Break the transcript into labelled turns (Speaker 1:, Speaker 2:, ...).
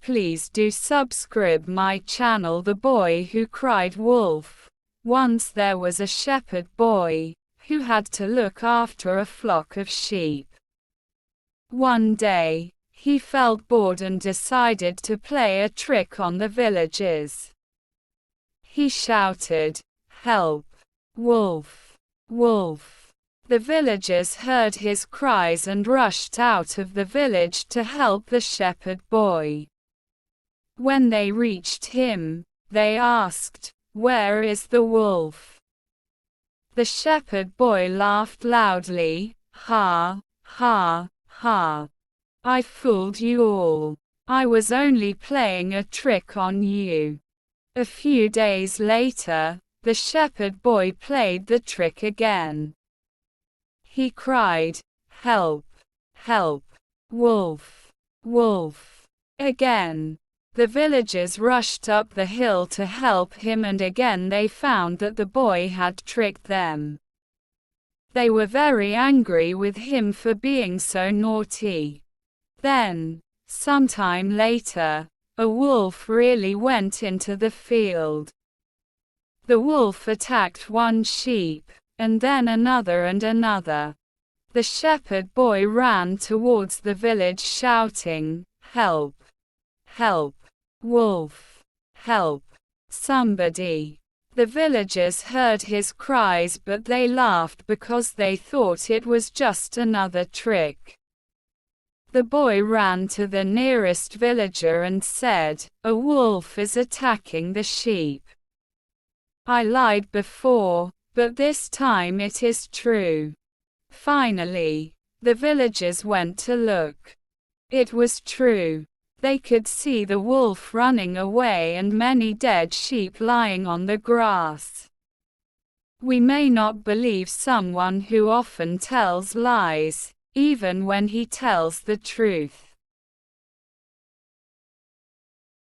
Speaker 1: Please do subscribe my channel The Boy Who Cried Wolf. Once there was a shepherd boy who had to look after a flock of sheep. One day, he felt bored and decided to play a trick on the villagers. He shouted, "Help! Wolf! Wolf!" The villagers heard his cries and rushed out of the village to help the shepherd boy. When they reached him, they asked, "Where is the wolf?" The shepherd boy laughed loudly, "Ha, ha, ha. I fooled you all. I was only playing a trick on you." A few days later, the shepherd boy played the trick again. He cried, "Help! Help! Wolf! Wolf!" Again. The villagers rushed up the hill to help him, and again they found that the boy had tricked them. They were very angry with him for being so naughty. Then, sometime later, a wolf really went into the field. The wolf attacked one sheep, and then another and another. The shepherd boy ran towards the village shouting, "Help! Help! Wolf! Help! Somebody!" The villagers heard his cries, but they laughed because they thought it was just another trick. The boy ran to the nearest villager and said, "A wolf is attacking the sheep. I lied before, but this time it is true." Finally, the villagers went to look. It was true. They could see the wolf running away and many dead sheep lying on the grass. We may not believe someone who often tells lies, even when he tells the truth.